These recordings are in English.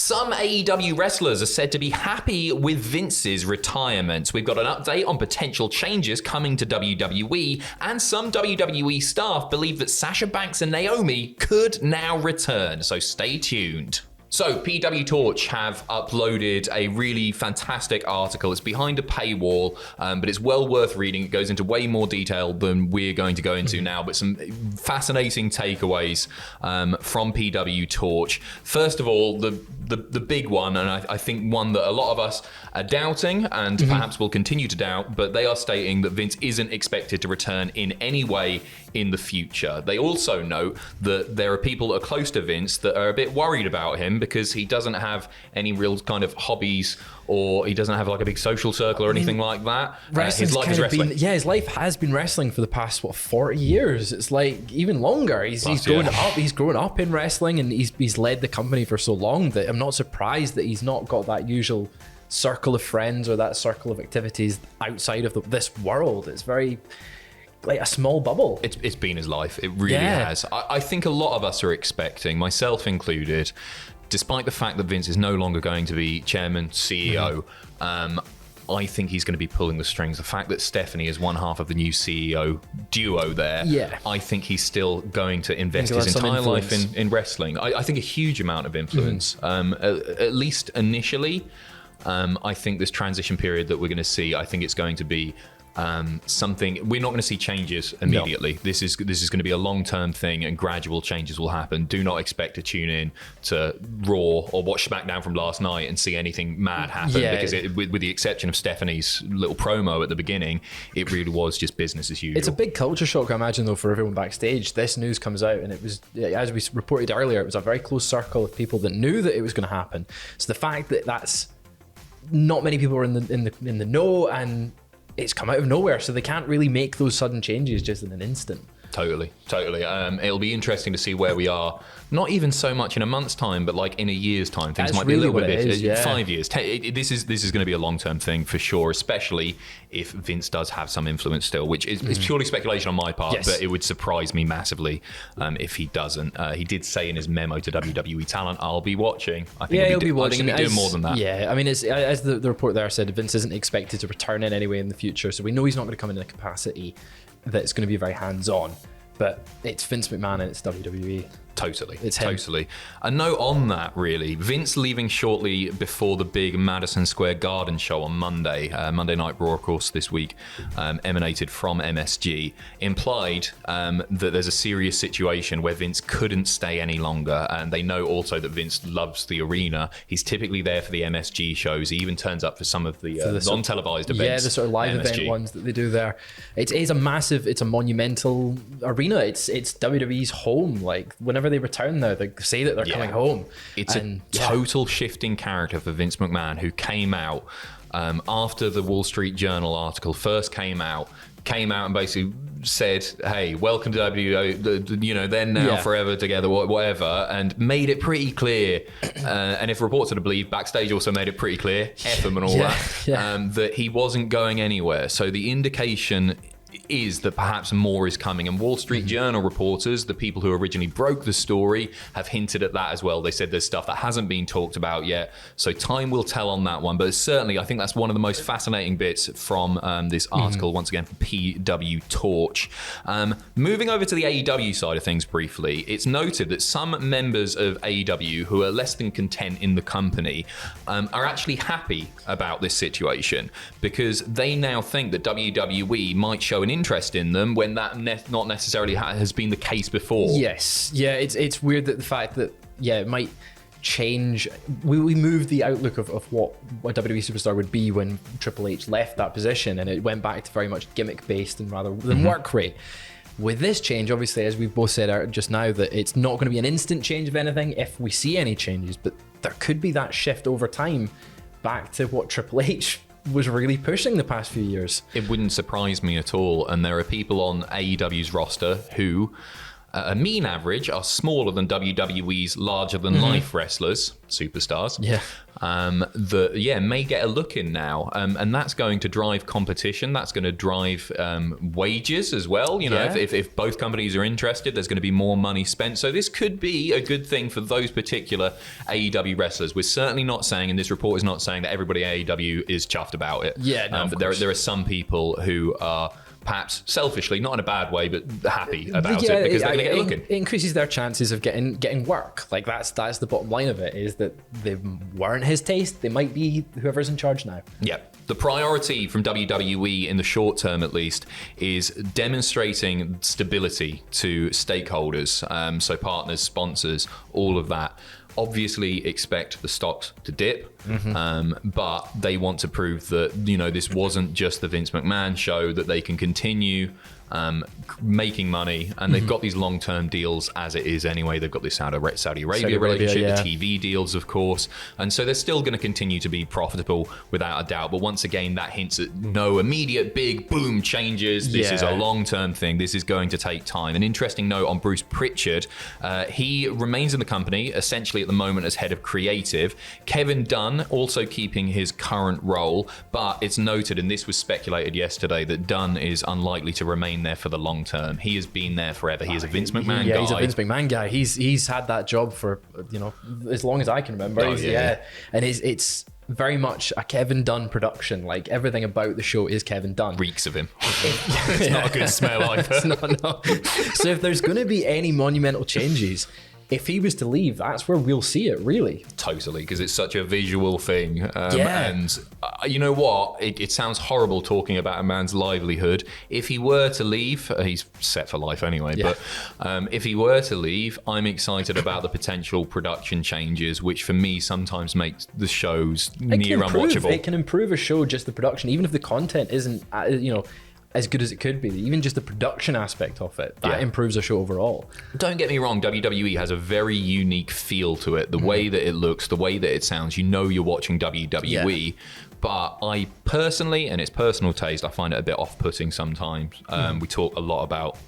Some AEW wrestlers are said to be happy with Vince's retirement. We've got an update on potential changes coming to WWE, and some WWE staff believe that Sasha Banks and Naomi could now return, so stay tuned. So, PW Torch have uploaded a really fantastic article. It's behind a paywall, but it's well worth reading. It goes into way more detail than we're going to go into now, but some fascinating takeaways from PW Torch. First of all, the big one, and I think one that a lot of us are doubting and perhaps will continue to doubt, but they are stating that Vince isn't expected to return in any way in the future. They also note that there are people that are close to Vince that are a bit worried about him because he doesn't have any real kind of hobbies, or he doesn't have like a big social circle or anything like that. His life is wrestling. His life has been wrestling for the past 40 years. It's like even longer. He's grown up in wrestling, and he's led the company for so long that I'm not surprised that he's not got that usual circle of friends or that circle of activities outside of this world. It's very like a small bubble. It's been his life. It really has. I think a lot of us are expecting, myself included, despite the fact that Vince is no longer going to be chairman, CEO, I think he's going to be pulling the strings. The fact that Stephanie is one half of the new CEO duo there, I think he's still going to invest his entire life in wrestling. I think a huge amount of influence, at least initially. I think this transition period that we're going to see, I think it's going to be something. We're not going to see changes immediately. No. This is going to be a long-term thing, and gradual changes will happen. Do not expect to tune in to Raw or watch SmackDown from last night and see anything mad happen, because with the exception of Stephanie's little promo at the beginning, it really was just business as usual. It's a big culture shock, I imagine, though, for everyone backstage. This news comes out, and it was, as we reported earlier, it was a very close circle of people that knew that it was going to happen. So the fact that that's not many people are in the know, and it's come out of nowhere, so they can't really make those sudden changes just in an instant. Totally. It'll be interesting to see where we are, not even so much in a month's time, but like in a year's time. Things might be a little bit, 5 years. This is going to be a long-term thing for sure, especially if Vince does have some influence still, which is purely speculation on my part, but it would surprise me massively if he doesn't. He did say in his memo to WWE Talent, I'll be watching. I think he'll be watching. I think he'll be doing more than that. Yeah, I mean, as the report there said, Vince isn't expected to return in any way in the future, so we know he's not going to come in a capacity that's going to be very hands-on, but it's Vince McMahon and it's WWE. Totally. It's him. Totally. A note on that, really. Vince leaving shortly before the big Madison Square Garden show on Monday. Monday Night Raw, of course, this week, emanated from MSG, implied that there's a serious situation where Vince couldn't stay any longer. And they know also that Vince loves the arena. He's typically there for the MSG shows. He even turns up for some of the non-televised events. Yeah, the sort of live event ones that they do there. It's a monumental arena. It's WWE's home. Like, whenever they return there, they say that they're coming home. It's a total shifting character for Vince McMahon, who came out after the Wall Street Journal article first came out and basically said, hey, welcome to WWE, they're now forever together, whatever, and made it pretty clear, and if reports are to believe, Backstage also made it pretty clear, F him and all that he wasn't going anywhere. So the indication is that perhaps more is coming, and Wall Street Journal reporters, the people who originally broke the story, have hinted at that as well. They said there's stuff that hasn't been talked about yet, so time will tell on that one, but certainly I think that's one of the most fascinating bits from this article, once again from PW Torch. Moving over to the AEW side of things briefly, it's noted that some members of AEW who are less than content in the company are actually happy about this situation, because they now think that WWE might show an interest in them when that not necessarily has been the case before. Yes, yeah, it's weird that the fact that it might change. We moved the outlook of what a WWE superstar would be when Triple H left that position, and it went back to very much gimmick based and rather than work rate. With this change, obviously, as we've both said just now, that it's not going to be an instant change of anything if we see any changes, but there could be that shift over time back to what Triple H was really pushing the past few years. It wouldn't surprise me at all, and there are people on AEW's roster who a mean average are smaller than WWE's larger-than-life wrestlers, superstars. Yeah. That may get a look in now, and that's going to drive competition. That's going to drive wages as well. You know, if both companies are interested, there's going to be more money spent. So this could be a good thing for those particular AEW wrestlers. We're certainly not saying, and this report is not saying that everybody at AEW is chuffed about it. Yeah, no, but there are some people who are perhaps selfishly, not in a bad way, but happy about it because they're going to get looking. It increases their chances of getting work. Like that's the bottom line of it, is that they weren't his taste. They might be whoever's in charge now. Yeah. The priority from WWE in the short term, at least, is demonstrating stability to stakeholders, so partners, sponsors, all of that. Obviously expect the stocks to dip, but they want to prove that, you know, this wasn't just the Vince McMahon show, that they can continue making money, and they've got these long-term deals as it is anyway. They've got this Saudi Arabia relationship, the TV deals, of course, and so they're still going to continue to be profitable without a doubt. But once again, that hints at no immediate big boom changes. This is a long-term thing. This is going to take time. An interesting note on Bruce Pritchard. He remains in the company essentially at the moment as head of creative. Kevin Dunn also keeping his current role, but it's noted, and this was speculated yesterday, that Dunn is unlikely to remain there for the long term. He has been there forever. He is a Vince McMahon guy. Yeah, he's a Vince McMahon guy. He's had that job for, you know, as long as I can remember. And it's very much a Kevin Dunn production. Like everything about the show is Kevin Dunn. Reeks of him. It's not a good smell either. No. So if there's going to be any monumental changes, if he was to leave, that's where we'll see it, really. Totally, because it's such a visual thing. And you know what? It sounds horrible talking about a man's livelihood. If he were to leave, he's set for life anyway, but if he were to leave, I'm excited about the potential production changes, which for me sometimes makes the shows near unwatchable. It can improve a show, just the production, even if the content isn't, you know, as good as it could be. Even just the production aspect of it, that improves a show overall. Don't get me wrong, WWE has a very unique feel to it. The way that it looks, the way that it sounds, you know you're watching WWE. But I personally, and it's personal taste, I find it a bit off-putting sometimes. We talk a lot about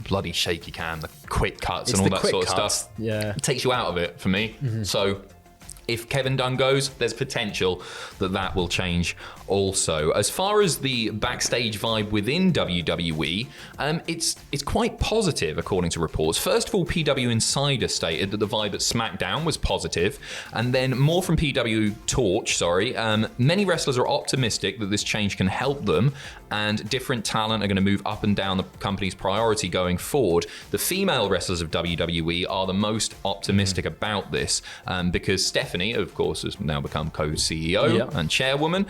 bloody shaky cam, the quick cuts and all that sort of stuff. Yeah. It takes you out of it for me. So if Kevin Dunn goes, there's potential that will change also. As far as the backstage vibe within WWE, it's quite positive, according to reports. First of all, PW Insider stated that the vibe at SmackDown was positive, and then more from PW Torch, many wrestlers are optimistic that this change can help them, and different talent are going to move up and down the company's priority going forward. The female wrestlers of WWE are the most optimistic about this, because Stephanie, of course, has now become co-CEO and chairwoman,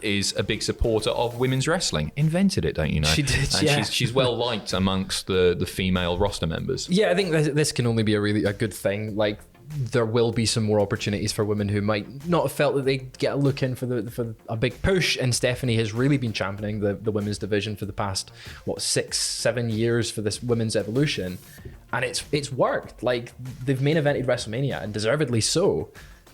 is a big supporter of women's wrestling. Invented it, don't you know? She did, and she's well liked amongst the female roster members. Yeah, I think this can only be a good thing. Like, there will be some more opportunities for women who might not have felt that they get a look in for a big push, and Stephanie has really been championing the women's division for the past 6-7 years for this women's evolution, and it's worked. Like, they've main evented WrestleMania, and deservedly so.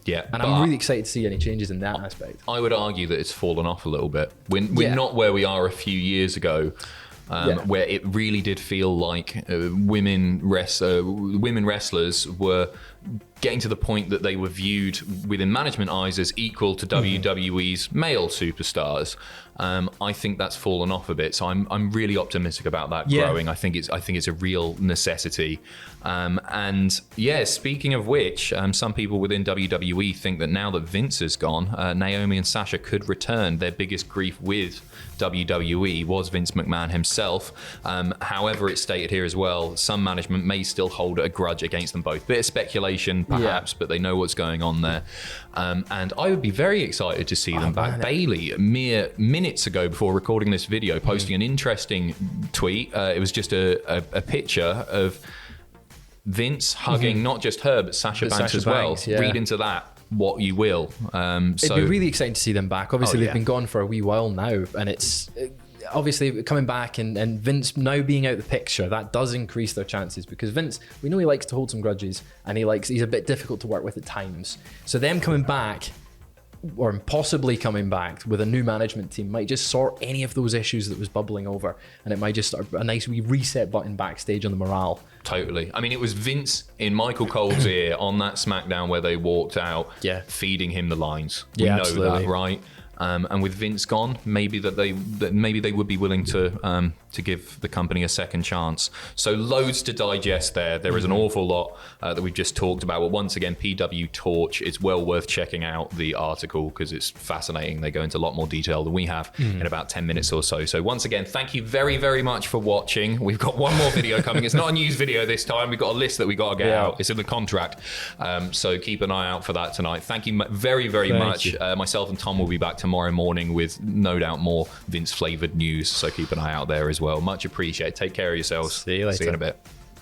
Yeah, and I'm really excited to see any changes in that aspect. I would argue that it's fallen off a little bit. We're not where we are a few years ago. Where it really did feel like women wrestlers were getting to the point that they were viewed within management eyes as equal to WWE's male superstars. I think that's fallen off a bit, so I'm really optimistic about that growing. I think it's a real necessity. And speaking of which, some people within WWE think that now that Vince is gone, Naomi and Sasha could return. Their biggest grief with WWE was Vince McMahon himself. However, it's stated here as well, some management may still hold a grudge against them both. Bit of speculation, perhaps, but they know what's going on there. And I would be very excited to see them back. Bailey, mere minutes ago before recording this video, posting an interesting tweet. It was just a picture of Vince hugging not just her, but Sasha Banks as well. Read into that what you will. It'd be really exciting to see them back. Obviously, they've been gone for a wee while now, and it's obviously coming back, and Vince now being out of the picture, that does increase their chances, because Vince, we know he likes to hold some grudges, and he's a bit difficult to work with at times. So them coming back or possibly coming back with a new management team might just sort any of those issues that was bubbling over, and it might just start a nice wee reset button backstage on the morale. Totally. I mean, it was Vince in Michael Cole's ear on that SmackDown where they walked out, feeding him the lines. We know that, right? And with Vince gone, maybe they would be willing to give the company a second chance. So loads to digest there. There is an awful lot that we've just talked about. But once again, PW Torch, it's well worth checking out the article because it's fascinating. They go into a lot more detail than we have in about 10 minutes or so. So once again, thank you very, very much for watching. We've got one more video coming. It's not a news video this time. We've got a list that we got to get out. It's in the contract. So keep an eye out for that tonight. Thank you very, very much. Myself and Tom will be back tomorrow morning with no doubt more Vince flavored news. So keep an eye out there as well. Much appreciated. Take care of yourselves. See you later. See you in a bit.